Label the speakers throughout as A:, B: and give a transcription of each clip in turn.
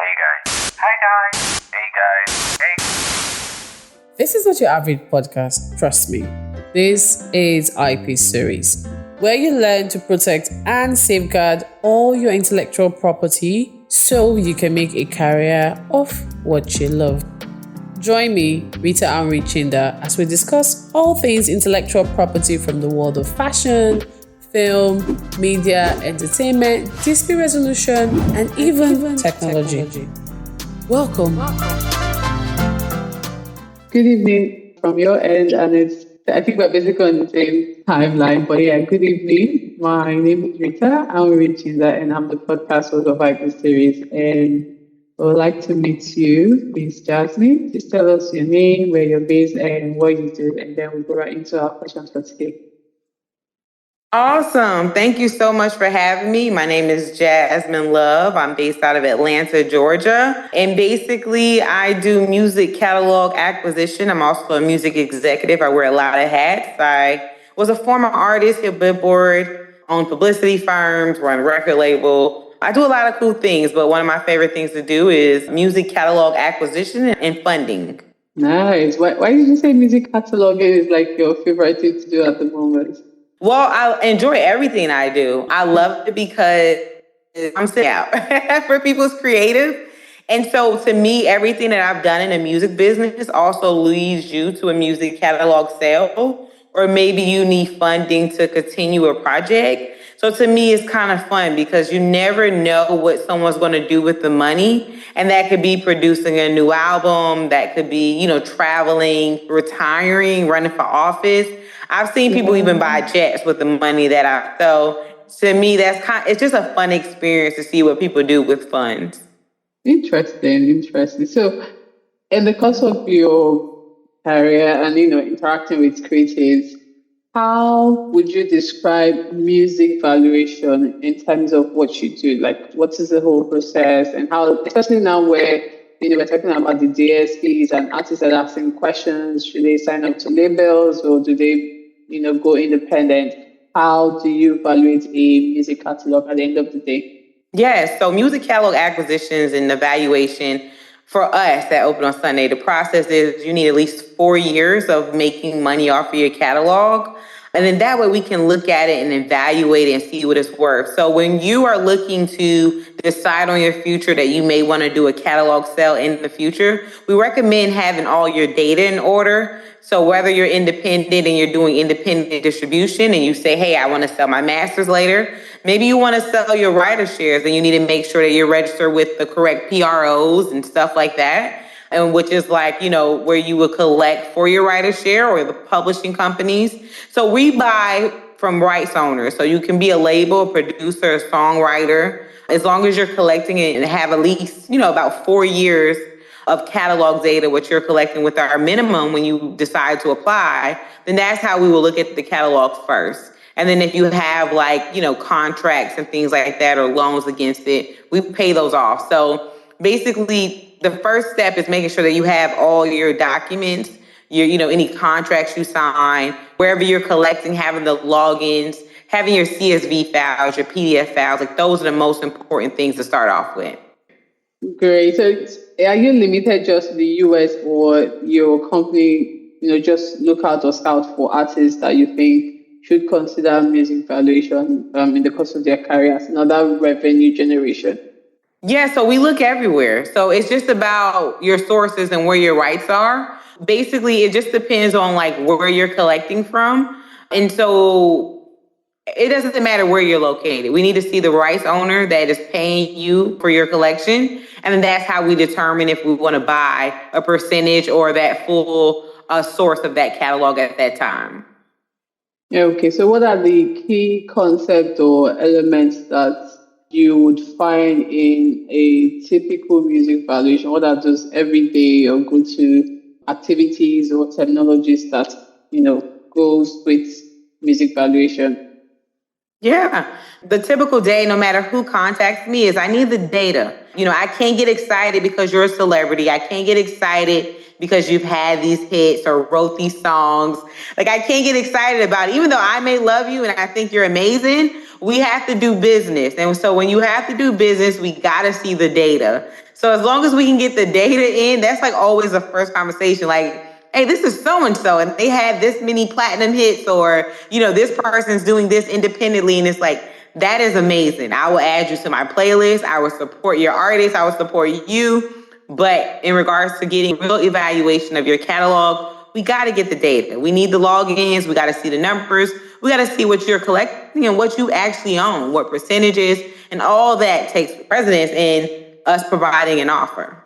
A: Hey guys. Hi guys. Hey guys. Hey.
B: This is not your average podcast, trust me. This is IPSERIES, where you learn to protect and safeguard all your intellectual property so you can make a career of what you love. Join me, Rita Chinda, as we discuss all things intellectual property from the world of fashion, film, media, entertainment, dispute resolution, and even technology. Welcome.
C: Good evening from your end, and I think we're basically on the same timeline, but yeah, good evening. My name is Rita, I'm Chinda, and I'm the podcast host of IPSERIES, and I would like to meet you, Miss Jasmine. Please tell us your name, where you're based, and what you do, and then we'll go right into our questions for today.
D: Awesome. Thank you so much for having me. My name is Jasmine Love. I'm based out of Atlanta, Georgia. And basically, I do music catalog acquisition. I'm also a music executive. I wear a lot of hats. I was a former artist, hit Billboard, own publicity firms, run a record label. I do a lot of cool things, but one of my favorite things to do is music catalog acquisition and funding.
C: Nice. Why did you say music cataloging is like your favorite thing to do at the moment?
D: Well, I enjoy everything I do. I love it because I'm sitting out for people's creative. And so to me, everything that I've done in the music business also leads you to a music catalog sale, or maybe you need funding to continue a project. So to me, it's kind of fun because you never know what someone's going to do with the money. And that could be producing a new album. That could be, traveling, retiring, running for office. I've seen people even buy jets with the money so to me, it's just a fun experience to see what people do with funds.
C: Interesting. So in the course of your career and, interacting with creatives, how would you describe music valuation in terms of what you do? Like, what is the whole process and how, especially now where, we're talking about the DSPs and artists that are asking questions, should they sign up to labels or do they go independent? How do you evaluate a music catalog at the end of the day?
D: Yes, so music catalog acquisitions and evaluation for us at Open on Sunday, the process is you need at least 4 years of making money off of your catalog. And then that way we can look at it and evaluate it and see what it's worth. So when you are looking to decide on your future that you may want to do a catalog sale in the future, we recommend having all your data in order. So whether you're independent and you're doing independent distribution and you say, hey, I want to sell my masters later, maybe you want to sell your writer shares and you need to make sure that you're registered with the correct PROs and stuff like that. And which is like, where you would collect for your writer share or the publishing companies. So we buy from rights owners. So you can be a label, a producer, a songwriter, as long as you're collecting it and have at least, about 4 years of catalog data, which you're collecting with our minimum when you decide to apply, then that's how we will look at the catalogs first. And then if you have contracts and things like that or loans against it, we pay those off. So basically, the first step is making sure that you have all your documents, any contracts you sign, wherever you're collecting, having the logins, having your CSV files, your PDF files. Like those are the most important things to start off with.
C: Great. So are you limited just to the US or your company, just look out or scout for artists that you think should consider music valuation in the course of their careers, another revenue generation?
D: Yeah, so we look everywhere. So it's just about your sources and where your rights are. Basically, it just depends on where you're collecting from. And so it doesn't matter where you're located. We need to see the rights owner that is paying you for your collection. And then that's how we determine if we want to buy a percentage or that full source of that catalog at that time.
C: Yeah, okay. So what are the key concepts or elements that you would find in a typical music valuation? What are those everyday or go-to activities or technologies that, goes with music valuation?
D: Yeah. The typical day, no matter who contacts me, is I need the data. I can't get excited because you're a celebrity. I can't get excited because you've had these hits or wrote these songs. I can't get excited about it. Even though I may love you and I think you're amazing, we have to do business. And so when you have to do business, we got to see the data. So as long as we can get the data in, that's like always the first conversation. Like, hey, this is so-and-so, and they had this many platinum hits, or, this person's doing this independently. And it's like, that is amazing. I will add you to my playlist. I will support your artist. I will support you. But in regards to getting real evaluation of your catalog, we got to get the data. We need the logins. We got to see the numbers. We got to see what you're collecting and what you actually own, what percentages, and all that takes precedence in us providing an offer.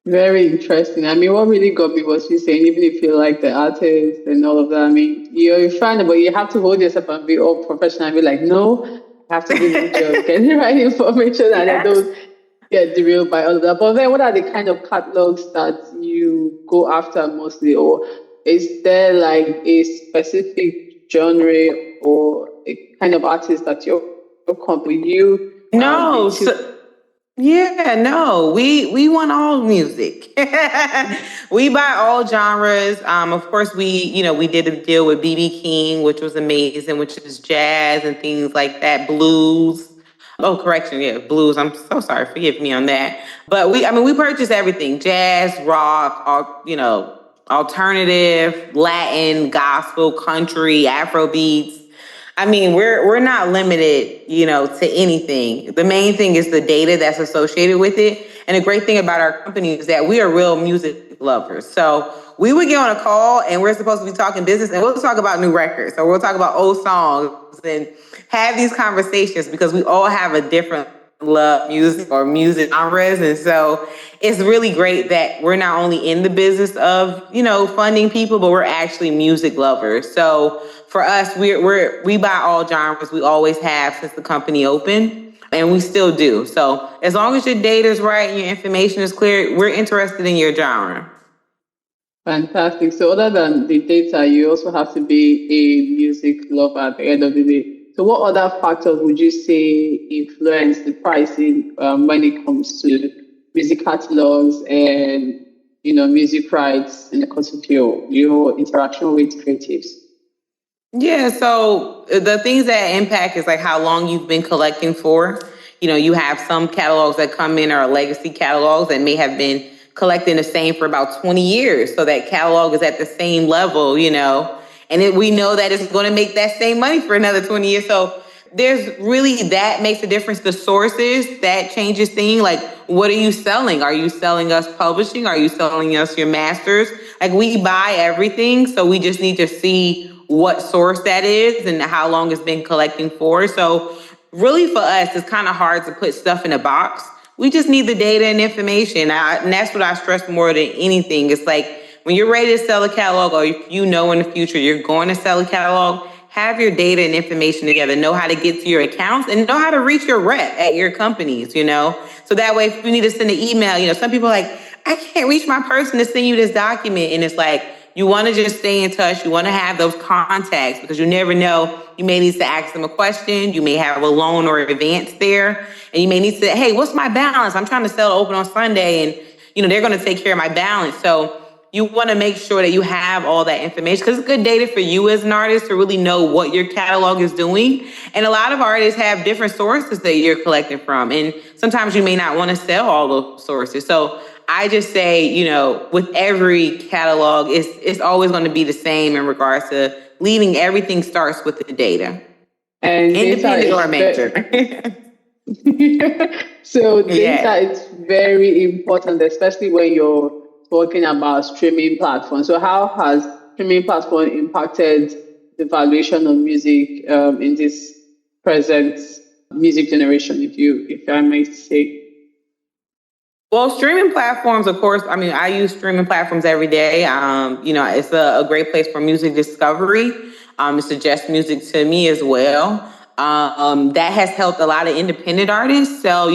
C: Very interesting. I mean, what really got me was you saying, even if you like the artist and all of that, I mean, you're fine, but you have to hold yourself and be all professional and be like, no, I have to do my job, get the right information, and I don't get derailed by all of that. But then what are the kind of catalogs that you go after mostly? Or is there like a specific genre or a kind of artist that you're comp with you?
D: No, we want all music. We buy all genres. Of course, we did a deal with BB King, which was amazing, which is jazz and things like that, blues. Oh, correction, yeah, blues. I'm so sorry, forgive me on that. But we purchase everything: jazz, rock, alternative, Latin, gospel, country, Afro beats. I mean, we're not limited, to anything. The main thing is the data that's associated with it. And the great thing about our company is that we are real music lovers. So we would get on a call and we're supposed to be talking business, and we'll talk about new records, or we'll talk about old songs and have these conversations because we all have a different love music or music genres. And so it's really great that we're not only in the business of, funding people, but we're actually music lovers. So for us, we buy all genres. We always have since the company opened, and we still do. So as long as your data is right and your information is clear, we're interested in your genre.
C: Fantastic. So other than the data, you also have to be a music lover at the end of the day. So what other factors would you say influence the pricing when it comes to music catalogs and, music rights in the course of your interaction with creatives?
D: Yeah, so the things that impact is like how long you've been collecting for. You have some catalogs that come in are legacy catalogs that may have been collecting the same for about 20 years. So that catalog is at the same level, and we know that it's going to make that same money for another 20 years. So there's really, that makes a difference. The sources, that changes things. Like, what are you selling? Are you selling us publishing? Are you selling us your masters? Like, we buy everything. So we just need to see what source that is and how long it's been collecting for. So really for us, it's kind of hard to put stuff in a box. We just need the data and information. And that's what I stress more than anything. It's like, when you're ready to sell a catalog, or if in the future you're going to sell a catalog, have your data and information together, know how to get to your accounts, and know how to reach your rep at your companies, So that way, if you need to send an email, some people are like, I can't reach my person to send you this document. And it's like, you want to just stay in touch. You want to have those contacts because you never know. You may need to ask them a question. You may have a loan or advance there. And you may need to say, hey, what's my balance? I'm trying to sell open on Sunday, and, they're going to take care of my balance. So you want to make sure that you have all that information because it's good data for you as an artist to really know what your catalog is doing. And a lot of artists have different sources that you're collecting from. And sometimes you may not want to sell all those sources. So I just say, with every catalog, it's always going to be the same in regards to leading. Everything starts with the data.
C: And
D: independent or major.
C: So data is very important, especially when you're talking about streaming platforms. So how has streaming platform impacted the valuation of music in this present music generation, if I may say?
D: Well, streaming platforms, of course, I use streaming platforms every day. It's a great place for music discovery. It suggests music to me as well. That has helped a lot of independent artists sell,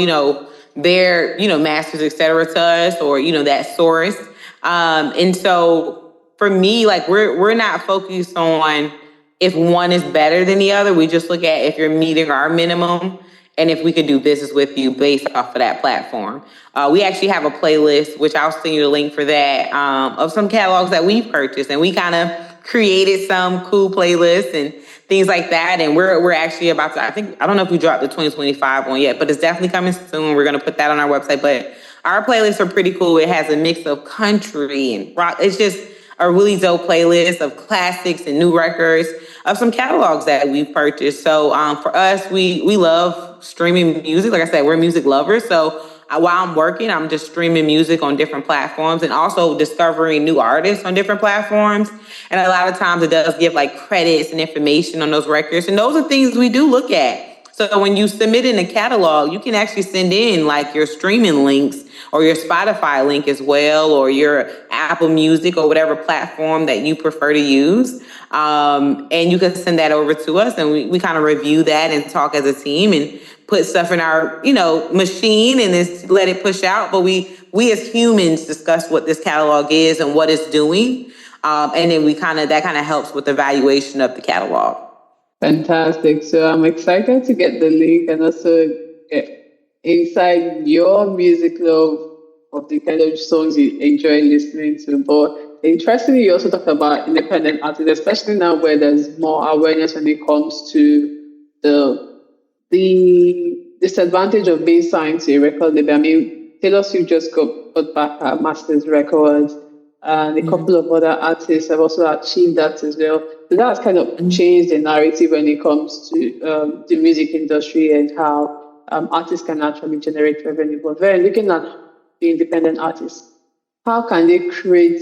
D: their, masters, et cetera, to us, or, that source. And so for me, like, we're not focused on if one is better than the other. We just look at if you're meeting our minimum and if we could do business with you based off of that platform. We actually have a playlist, which I'll send you the link for that, of some catalogs that we've purchased. And we kind of created some cool playlists and things like that. And we're actually about to, I don't know if we dropped the 2025 one yet, but it's definitely coming soon. We're going to put that on our website. But our playlists are pretty cool. It has a mix of country and rock. It's just a really dope playlist of classics and new records of some catalogs that we've purchased. So for us, we love streaming music. Like I said, we're music lovers. So while I'm working, I'm just streaming music on different platforms and also discovering new artists on different platforms. And a lot of times it does give like credits and information on those records. And those are things we do look at. So when you submit in a catalog, you can actually send in like your streaming links or your Spotify link as well, or your Apple Music or whatever platform that you prefer to use. And you can send that over to us, and we kind of review that and talk as a team and put stuff in our, machine and then let it push out. But we as humans discuss what this catalog is and what it's doing. And then that kind of helps with the valuation of the catalog.
C: Fantastic. So I'm excited to get the link and also get inside your music love of the kind of songs you enjoy listening to. But interestingly, you also talked about independent artists, especially now where there's more awareness when it comes to the disadvantage of being signed to a record label. I mean, Taylor Swift just got back her master's records, and a couple of other artists have also achieved that as well. So that's kind of changed the narrative when it comes to the music industry and how artists can actually generate revenue. But then looking at the independent artists, how can they create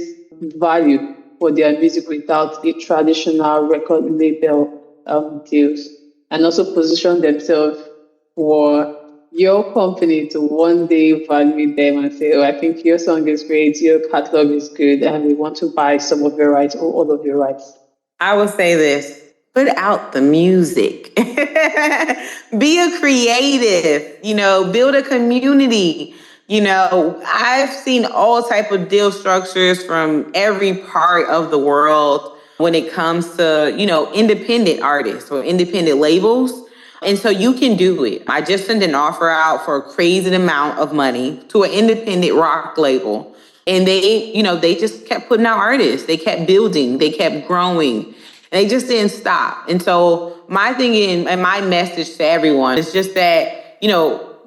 C: value for their music without a traditional record label deals, and also position themselves for your company to one day value them and say, oh, I think your song is great, your catalog is good, and we want to buy some of your rights or all of your rights?
D: I would say this: put out the music. Be a creative, build a community. I've seen all type of deal structures from every part of the world when it comes to, independent artists or independent labels. And so you can do it. I just sent an offer out for a crazy amount of money to an independent rock label. And they just kept putting out artists. They kept building, they kept growing, and they just didn't stop. And so my thing and my message to everyone is just that,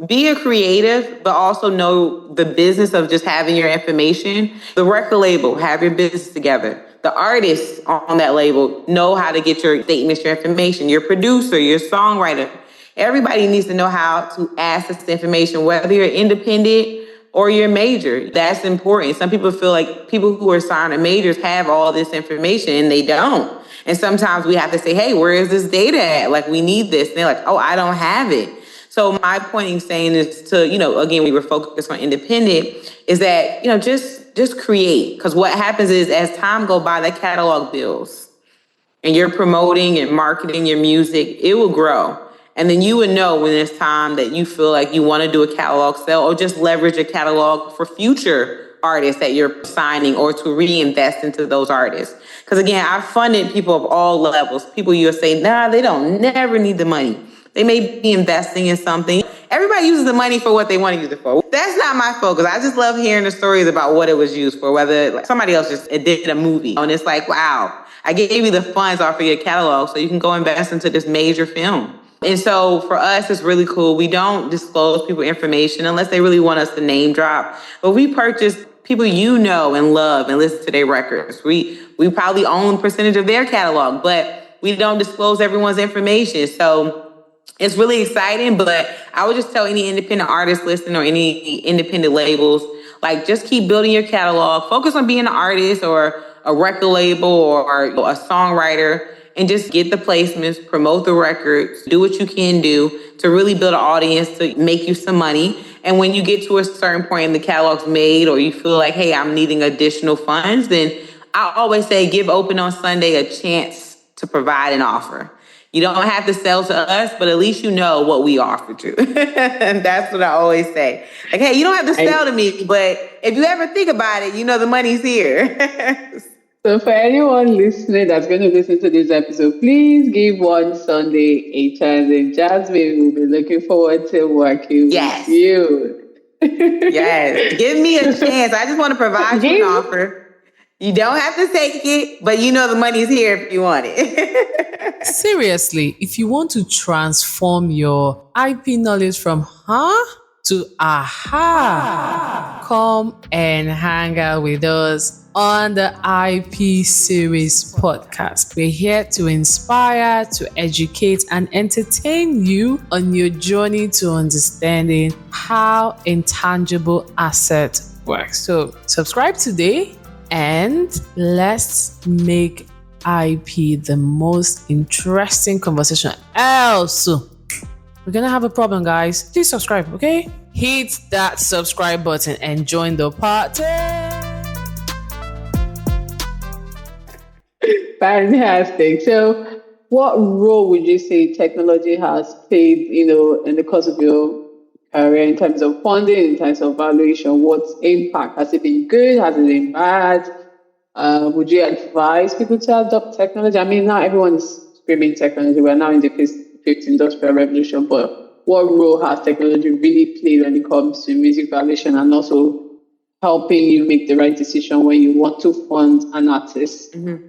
D: be a creative, but also know the business of just having your information. The record label, have your business together. The artists on that label know how to get your statements, your information, your producer, your songwriter. Everybody needs to know how to access the information, whether you're independent or you're major. That's important. Some people feel like people who are signed to majors have all this information, and they don't. And sometimes we have to say, hey, where is this data at? Like, we need this. And they're like, oh, I don't have it. So my point in saying is to, again, we were focused on independent, is that, just create. Because what happens is as time goes by, that catalog builds and you're promoting and marketing your music, it will grow. And then you would know when it's time that you feel like you want to do a catalog sale or just leverage a catalog for future artists that you're signing or to reinvest into those artists. Because again, I've funded people of all levels. People you'll say, nah, they don't never need the money. They may be investing in something. Everybody uses the money for what they want to use it for. That's not my focus. I just love hearing the stories about what it was used for, whether somebody else just did a movie. And it's like, wow, I gave you the funds off of your catalog so you can go invest into this major film. And so for us, it's really cool. We don't disclose people information unless they really want us to name drop. But we purchase people and love and listen to their records. We probably own a percentage of their catalog, but we don't disclose everyone's information. So it's really exciting, but I would just tell any independent artist listening or any independent labels, like, just keep building your catalog. Focus on being an artist or a record label or a songwriter, and just get the placements, promote the records, do what you can do to really build an audience to make you some money. And when you get to a certain point and the catalog's made, or you feel like, hey, I'm needing additional funds, then I always say give Open on Sunday a chance to provide an offer. You don't have to sell to us, but at least you know what we offer you. And that's what I always say. Like, hey, you don't have to sell to me, but if you ever think about it, the money's here.
C: So for anyone listening that's going to listen to this episode, please give One Sunday a chance. And Jasmine will be looking forward to working with you.
D: Yes. Give me a chance. I just want to provide you an offer. You don't have to take it, but you know the money's here if you want it.
B: Seriously, if you want to transform your IP knowledge from to aha, come and hang out with us on the IP Series podcast. We're here to inspire, to educate, and entertain you on your journey to understanding how intangible asset works. So subscribe today and let's make IP the most interesting conversation. Else, we're gonna have a problem, guys. Please subscribe, okay? Hit that subscribe button and join the party.
C: Fantastic. So, what role would you say technology has played, in the course of your career in terms of funding, in terms of valuation? What impact? Has it been good? Has it been bad? Would you advise people to adopt technology? I mean, not everyone is screaming technology. We're now in the fifth industrial revolution, but what role has technology really played when it comes to music valuation and also helping you make the right decision when you want to fund an artist?
D: Mm-hmm.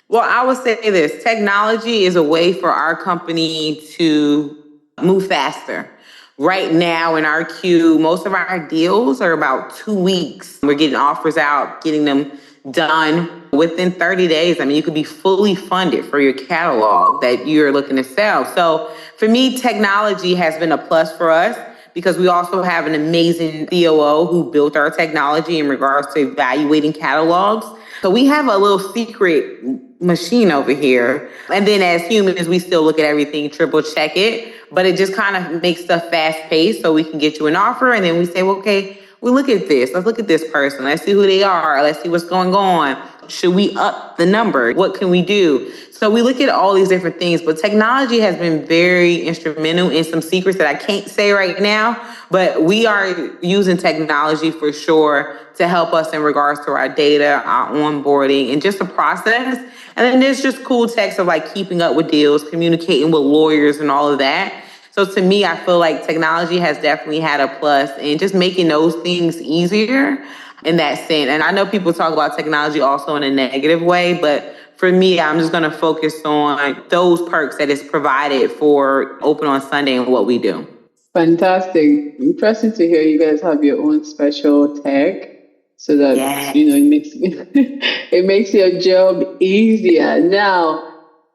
D: Well, I would say this. Technology is a way for our company to move faster. Right now in our queue, most of our deals are about 2 weeks. We're getting offers out, getting them done within 30 days. I mean, you could be fully funded for your catalog that you're looking to sell. So for me, technology has been a plus for us because we also have an amazing COO who built our technology in regards to evaluating catalogs. So we have a little secret machine over here. And then as humans, we still look at everything, triple check it, but it just kind of makes stuff fast paced so we can get you an offer. And then we say, well, okay, we look at this. Let's look at this person. Let's see who they are. Let's see what's going on. Should we up the number? What can we do? So we look at all these different things, but technology has been very instrumental in some secrets that I can't say right now, but we are using technology for sure to help us in regards to our data, our onboarding, and just the process. And then there's just cool techs of like keeping up with deals, communicating with lawyers and all of that. So to me, I feel like technology has definitely had a plus in just making those things easier in that sense. And I know people talk about technology also in a negative way, but for me, I'm just going to focus on those perks that is provided for Open on Sunday and what we do.
C: Fantastic. Impressive to hear you guys have your own special tech so that,
D: Yes.
C: it makes your job easier. Now,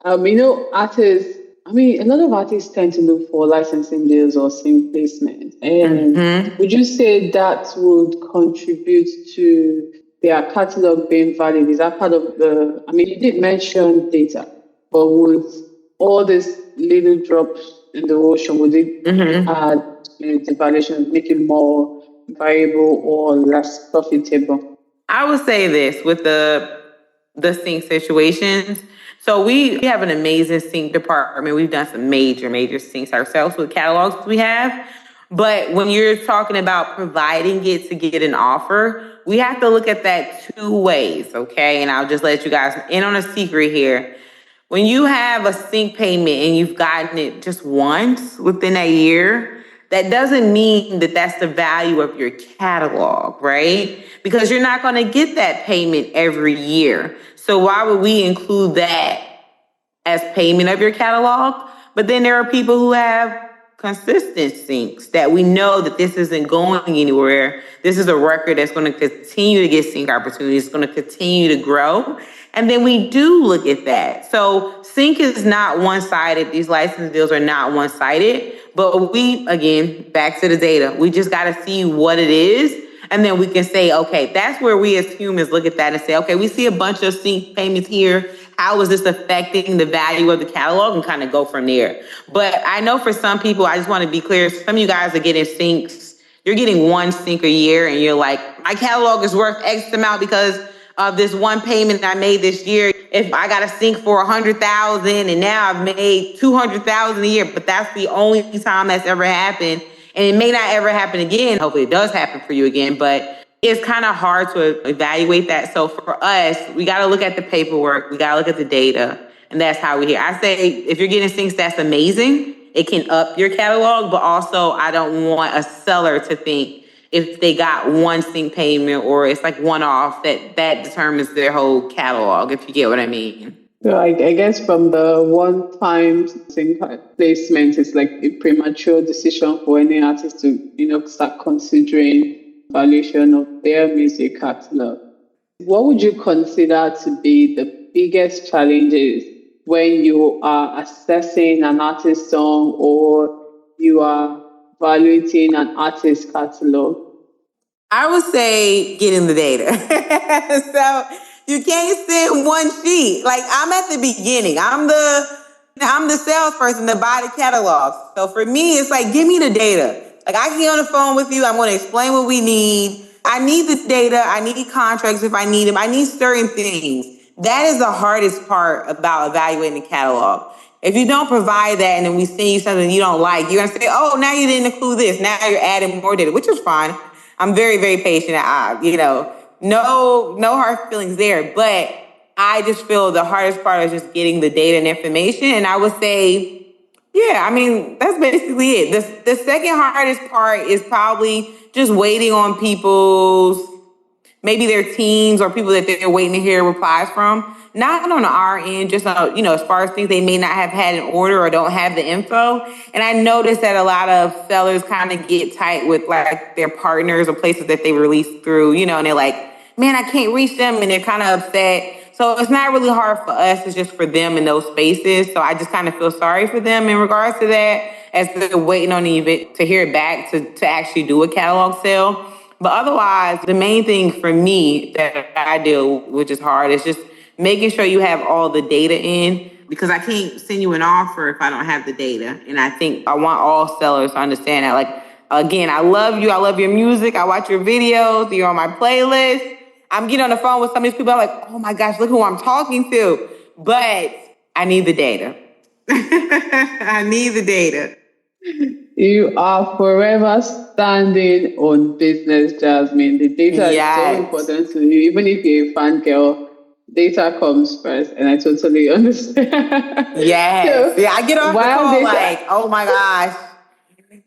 C: artists, a lot of artists tend to look for licensing deals or sync placement. And would you say that would contribute to their catalog being valid? Is that part of you did mention data, but would all these little drops in the ocean, would it add the valuation, make it more variable or less profitable?
D: I would say this with the sync situations. So we have an amazing sync department. We've done some major syncs ourselves with catalogs we have. But when you're talking about providing it to get an offer, we have to look at that 2 ways, okay? And I'll just let you guys in on a secret here. When you have a sync payment and you've gotten it just once within a year, that doesn't mean that that's the value of your catalog, right? Because you're not going to get that payment every year. So why would we include that as payment of your catalog? But then there are people who have consistent syncs that we know that this isn't going anywhere. This is a record that's going to continue to get sync opportunities. It's going to continue to grow. And then we do look at that. So sync is not one-sided. These license deals are not one-sided. But we, again, back to the data, we just got to see what it is. And then we can say, okay, that's where we as humans look at that and say, okay, we see a bunch of sync payments here. How is this affecting the value of the catalog? And kind of go from there. But I know for some people, I just want to be clear, some of you guys are getting syncs. You're getting one sync a year and you're like, my catalog is worth X amount because of this one payment I made this year. If I got a sync for $100,000 and now I've made $200,000 a year, but that's the only time that's ever happened. And it may not ever happen again. Hopefully it does happen for you again, but it's kind of hard to evaluate that. So for us, we got to look at the paperwork. We got to look at the data. And that's how we hear. I say, if you're getting syncs, that's amazing. It can up your catalog, but also I don't want a seller to think if they got one sync payment or it's like one off, that determines their whole catalog, if you get what I mean.
C: So I guess from the one-time sync placement, it's like a premature decision for any artist to, start considering valuation of their music catalog. What would you consider to be the biggest challenges when you are assessing an artist song or you are evaluating an artist catalog?
D: I would say getting the data. So you can't send one sheet. Like, I'm at the beginning. I'm the salesperson to buy the catalog. So for me, it's like, give me the data. Like, I can get on the phone with you. I'm going to explain what we need. I need the data. I need contracts if I need them. I need certain things. That is the hardest part about evaluating the catalog. If you don't provide that and then we send you something you don't like, you're going to say, oh, now you didn't include this. Now you're adding more data, which is fine. I'm very, very patient. No hard feelings there. But I just feel the hardest part is just getting the data and information. And I would say, that's basically it. The second hardest part is probably just waiting on people's, maybe their teams or people that they're waiting to hear replies from. Not on our end, just as far as things they may not have had in order or don't have the info. And I noticed that a lot of sellers kind of get tight with like their partners or places that they release through, and they're like, man, I can't reach them, and they're kind of upset. So it's not really hard for us, it's just for them in those spaces. So I just kind of feel sorry for them in regards to that, as they're waiting on the event to hear it back to actually do a catalog sale. But otherwise, the main thing for me that I deal with, which is hard, is just making sure you have all the data in, because I can't send you an offer if I don't have the data. And I think I want all sellers to understand that. Like, again, I love you. I love your music. I watch your videos. You're on my playlist. I'm getting on the phone with some of these people. I'm like, oh my gosh, look who I'm talking to. But I need the data. I need the data.
C: You are forever standing on business, Jasmine. The data is so important to you. Even if you're a fan girl, data comes first, and I totally understand.
D: Yes. I get off the call like, oh my gosh,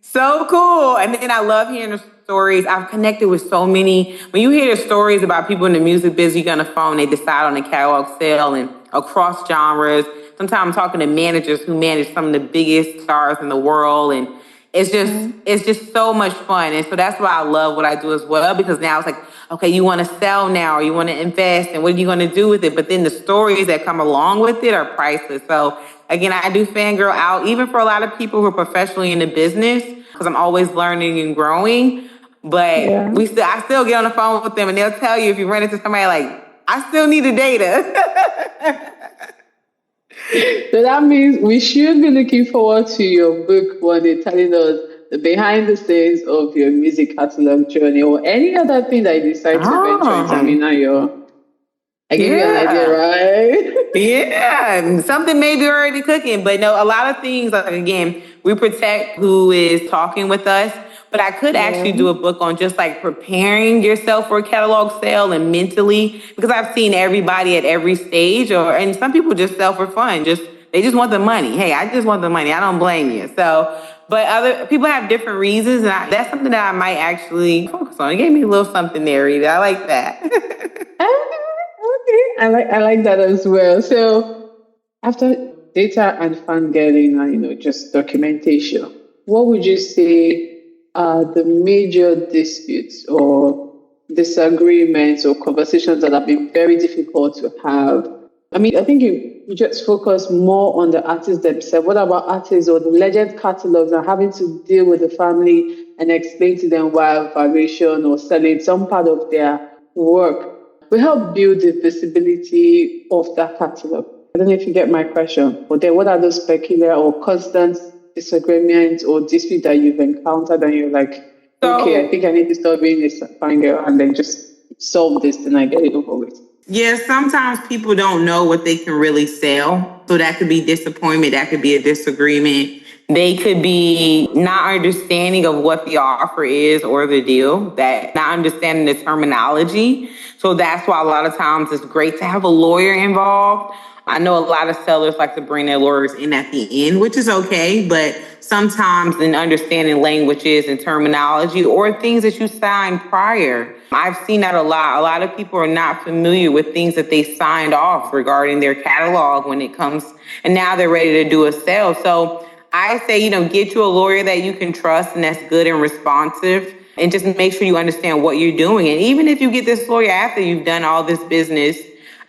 D: so cool. And then I love hearing the stories. I've connected with so many. When you hear the stories about people in the music business, you get on the phone, they decide on a catalog sale and across genres. Sometimes I'm talking to managers who manage some of the biggest stars in the world, and it's just so much fun. And so that's why I love what I do as well, because now it's like, okay, you want to sell now, or you want to invest, and what are you going to do with it? But then the stories that come along with it are priceless. So again, I do fangirl out, even for a lot of people who are professionally in the business, because I'm always learning and growing. But I still get on the phone with them, and they'll tell you if you run into somebody like, I still need the data.
C: So that means we should be looking forward to your book one day, telling us the behind the scenes of your music catalog journey, or any other thing that you decide to venture into. I mean, now I give you an idea, right?
D: Yeah, something may be already cooking, but no, a lot of things, like, again, we protect who is talking with us. But I could actually do a book on just like preparing yourself for a catalog sale and mentally, because I've seen everybody at every stage, and some people just sell for fun. They just want the money. Hey, I just want the money. I don't blame you. So, but other people have different reasons, and that's something that I might actually focus on. It gave me a little something there, Rita. I like that.
C: Okay, I like that as well. So after data and fangirling and just documentation, what would you say are the major disputes or disagreements or conversations that have been very difficult to have? I mean, I think you just focus more on the artists themselves. What about artists or the legend catalogs and having to deal with the family and explain to them why valuation or selling some part of their work will help build the visibility of that catalog? I don't know if you get my question, but then what are those peculiar or constant disagreements or disputes that you've encountered and you're like, okay, I think I need to stop being a fine girl and then just solve this and I get it over with?
D: Yeah, sometimes people don't know what they can really sell. So that could be disappointment, that could be a disagreement. They could be not understanding of what the offer is or the deal, that not understanding the terminology. So that's why a lot of times it's great to have a lawyer involved. I know a lot of sellers like to bring their lawyers in at the end, which is okay, but sometimes in understanding languages and terminology or things that you signed prior. I've seen that a lot. A lot of people are not familiar with things that they signed off regarding their catalog when it comes, and now they're ready to do a sale. So I say, get you a lawyer that you can trust and that's good and responsive, and just make sure you understand what you're doing. And even if you get this lawyer after you've done all this business,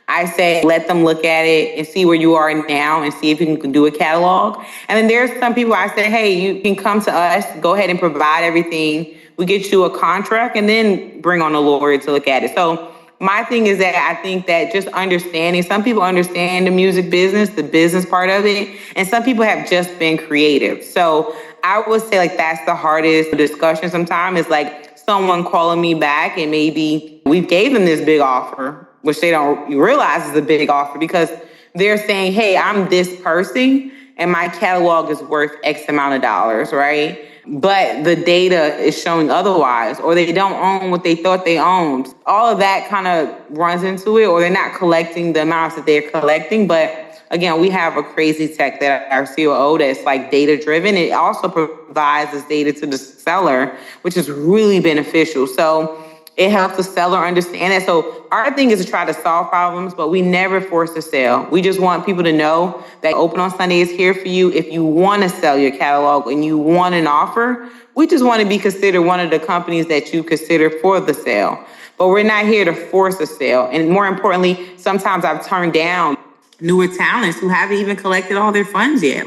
D: I say let them look at it and see where you are now and see if you can do a catalog. And then there's some people I say, hey, you can come to us, go ahead and provide everything. We get you a contract and then bring on a lawyer to look at it. So my thing is that I think that just understanding, some people understand the music business, the business part of it, and some people have just been creative. So I would say that's the hardest discussion sometimes, is someone calling me back and maybe we gave them this big offer, which they don't realize is a big offer, because they're saying, hey, I'm this person and my catalog is worth X amount of dollars, right? But the data is showing otherwise, or they don't own what they thought they owned. All of that kind of runs into it, or they're not collecting the amounts that they're collecting. But again, we have a crazy tech that our COO that's data driven. It also provides this data to the seller, which is really beneficial. So it helps the seller understand that. So our thing is to try to solve problems, but we never force a sale. We just want people to know that Open on Sunday is here for you. If you want to sell your catalog and you want an offer, we just want to be considered one of the companies that you consider for the sale. But we're not here to force a sale. And more importantly, sometimes I've turned down newer talents who haven't even collected all their funds yet.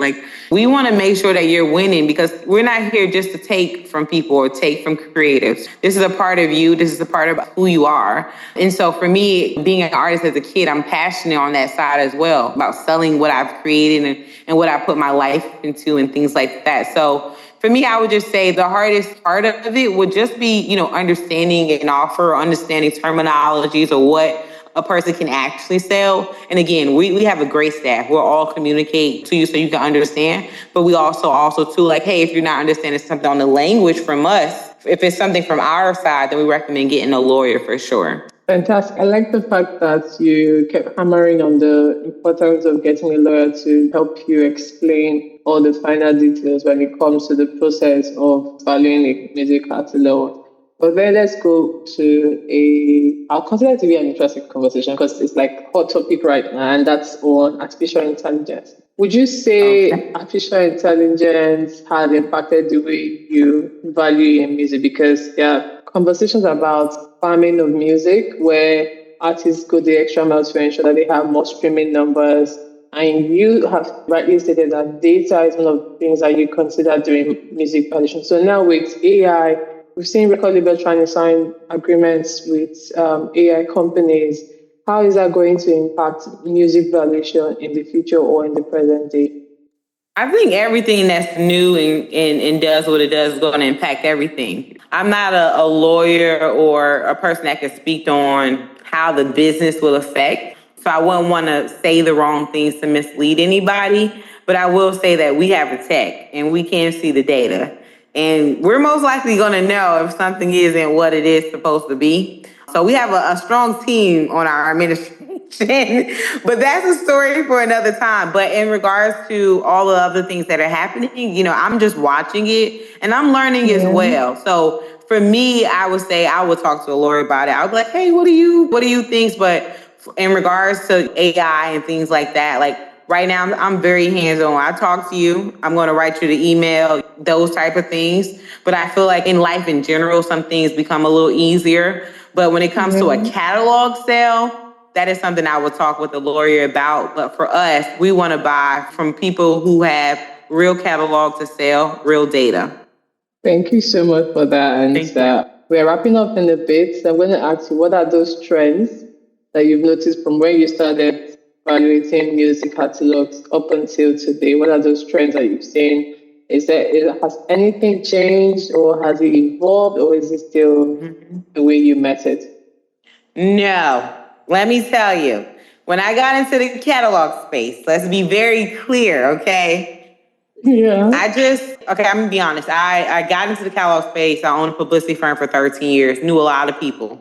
D: We want to make sure that you're winning, because we're not here just to take from people or take from creatives. This is a part of you. This is a part of who you are. And so for me, being an artist as a kid, I'm passionate on that side as well, about selling what I've created and what I put my life into and things like that. So for me, I would just say the hardest part of it would just be, understanding an offer, understanding terminologies or what a person can actually sell. And again, we have a great staff. We'll all communicate to you so you can understand. But we also too, hey, if you're not understanding something on the language from us, if it's something from our side, then we recommend getting a lawyer for sure.
C: Fantastic. I like the fact that you kept hammering on the importance of getting a lawyer to help you explain all the finer details when it comes to the process of valuing a music catalog. But then let's go to I'll consider it to be an interesting conversation because it's hot topic right now, and that's on artificial intelligence. Would you say artificial intelligence has impacted the way you value your music? Because there are conversations about farming of music where artists go the extra mile to ensure that they have more streaming numbers. And you have rightly stated that data is one of the things that you consider during music valuation. So now with AI, we've seen record labels trying to sign agreements with AI companies. How is that going to impact music valuation in the future or in the present day?
D: I think everything that's new and does what it does is going to impact everything. I'm not a lawyer or a person that can speak on how the business will affect. So I wouldn't want to say the wrong things to mislead anybody. But I will say that we have the tech and we can see the data. And we're most likely going to know if something isn't what it is supposed to be. So we have a strong team on our administration, but that's a story for another time. But in regards to all the other things that are happening, I'm just watching it and I'm learning as well. So for me, I would say I would talk to a lawyer about it. I would be like, hey, what do you think? But in regards to AI and things like that, right now, I'm very hands-on. I talk to you. I'm going to write you the email, those type of things. But I feel like in life in general, some things become a little easier. But when it comes to a catalog sale, that is something I would talk with a lawyer about. But for us, we want to buy from people who have real catalog to sell, real data.
C: Thank you so much for that. And we're wrapping up in a bit. So I'm going to ask you, what are those trends that you've noticed from when you started evaluating music catalogs up until today? What are those trends that you've seen? Has anything changed, or has it evolved, or is it still the way you met it?
D: No, let me tell you. When I got into the catalog space, let's be very clear, okay?
C: Yeah.
D: I'm gonna be honest. I got into the catalog space. I owned a publicity firm for 13 years, knew a lot of people.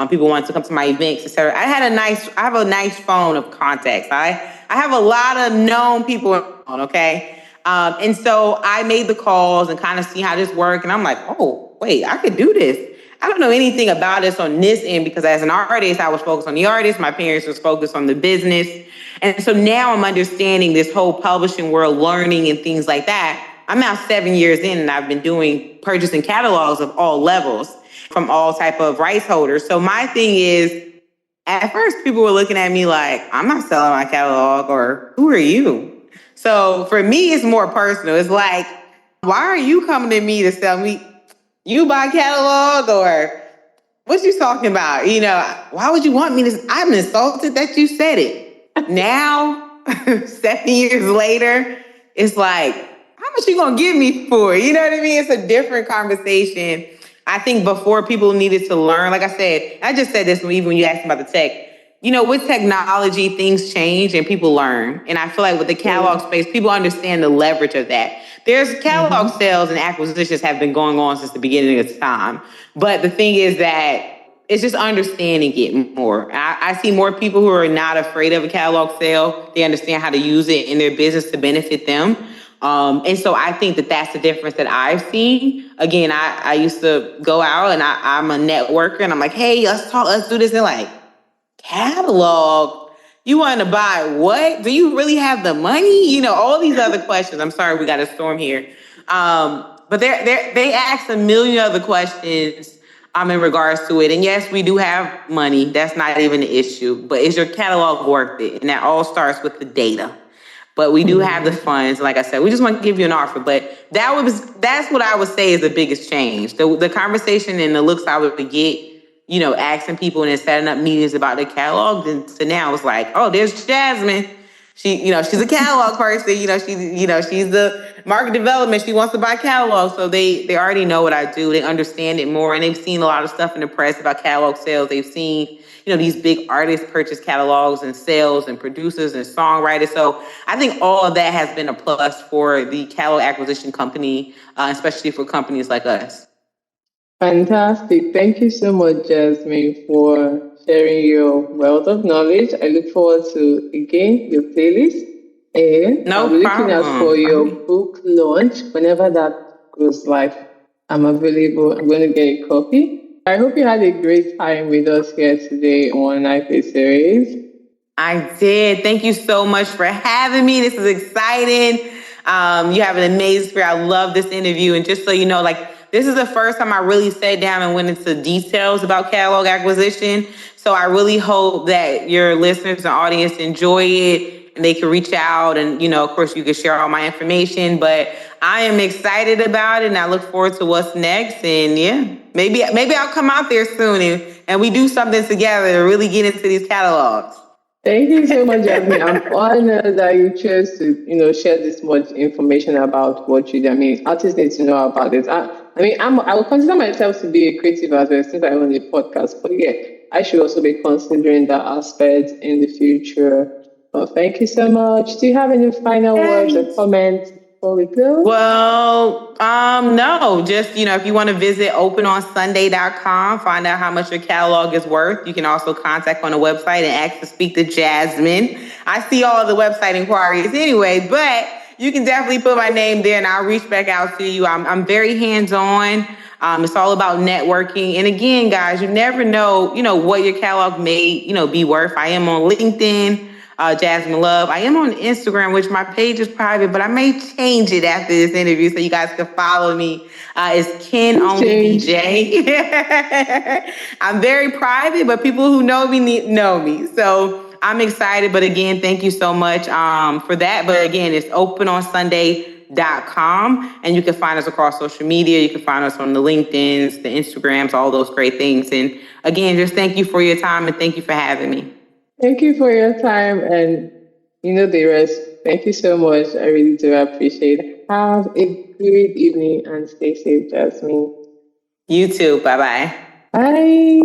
D: People wanted to come to my events, etc. I have a nice phone of contacts. I have a lot of known people on, okay? And so I made the calls and kind of see how this worked. And I'm like, oh, wait, I could do this. I don't know anything about this on this end because as an artist, I was focused on the artist. My parents was focused on the business. And so now I'm understanding this whole publishing world, learning and things like that. I'm now 7 years in and I've been doing purchasing catalogs of all levels from all type of rights holders. So my thing is, at first people were looking at me like, I'm not selling my catalog, or who are you? So for me, it's more personal. It's like, why are you coming to me to sell me? You buy catalog, or what you talking about? Why would you want me to? I'm insulted that you said it. Now, 7 years later, it's like, how much you gonna give me for? You know what I mean? It's a different conversation. I think before people needed to learn, like I said, I just said this even when you asked about the tech. With technology, things change and people learn. And I feel like with the catalog space, people understand the leverage of that. There's catalog sales and acquisitions have been going on since the beginning of time. But the thing is that it's just understanding it more. I see more people who are not afraid of a catalog sale. They understand how to use it in their business to benefit them. And so I think that that's the difference that I've seen. Again, I used to go out and I'm a networker and I'm like, hey, let's talk, let's do this. And like, catalog? You want to buy what? Do you really have the money? All these other questions. I'm sorry, we got a storm here. But they ask a million other questions in regards to it. And yes, we do have money. That's not even an issue. But is your catalog worth it? And that all starts with the data. But we do have the funds. Like I said, we just want to give you an offer. But that's what I would say is the biggest change. The conversation and the looks I would get, asking people and then setting up meetings about the catalog. Then so now it's like, oh, there's Jasmine. She's a catalog person. She's the market development. She wants to buy catalogs. So they already know what I do. They understand it more. And they've seen a lot of stuff in the press about catalog sales. They've seen, these big artists purchase catalogs and sales and producers and songwriters. So I think all of that has been a plus for the catalog acquisition company, especially for companies like us.
C: Fantastic. Thank you so much, Jasmine, for sharing your wealth of knowledge. I look forward to, again, your playlist. And
D: No
C: I'm looking
D: problem.
C: out for your book launch. Whenever that goes live, I'm available. I'm going to get a copy. I hope you had a great time with us here today on IPSERIES.
D: I did. Thank you so much for having me. This is exciting. You have an amazing spirit. I love this interview. And just so you know, this is the first time I really sat down and went into details about catalog acquisition. So I really hope that your listeners and audience enjoy it and they can reach out and, of course you can share all my information, but I am excited about it and I look forward to what's next. And yeah, maybe I'll come out there soon and we do something together to really get into these catalogs.
C: Thank you so much, Jasmine. I'm honored that you chose to, share this much information about what you do. Artists need to know about it. I will consider myself to be a creative as well since I own a podcast. But yeah, I should also be considering that aspect in the future. Well, thank you so much. Do you have any final words or comments before we close?
D: Well, no, just, if you want to visit openonsunday.com, find out how much your catalog is worth. You can also contact on the website and ask to speak to Jasmine. I see all the website inquiries anyway, but you can definitely put my name there and I'll reach back out to you. I'm very hands-on. It's all about networking. And again, guys, you never know, what your catalog may, be worth. I am on LinkedIn. Jasmine Love. I am on Instagram, which my page is private, but I may change it after this interview so you guys can follow me. It's Ken Only DJ. I'm very private, but people who know me know me. So I'm excited. But again, thank you so much for that. But again, it's openonsunday.com and you can find us across social media. You can find us on the LinkedIn's, the Instagrams, all those great things. And again, just thank you for your time and thank you for having me.
C: Thank you for your time and the rest. Thank you so much. I really do appreciate it. Have a great evening and stay safe, Jasmine.
D: You too. Bye-bye.
C: Bye.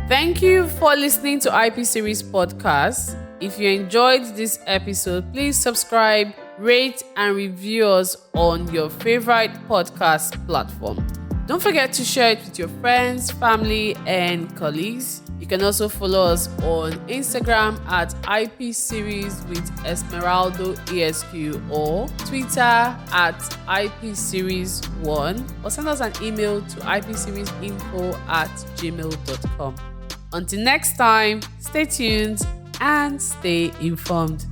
B: Thank you for listening to IPSERIES podcast. If you enjoyed this episode, please subscribe, rate and review us on your favorite podcast platform. Don't forget to share it with your friends, family, and colleagues. You can also follow us on Instagram at IPSeries with Esmeraldo ESQ or Twitter at IPSeries1 or send us an email to ipseriesInfo@gmail.com. Until next time, stay tuned and stay informed.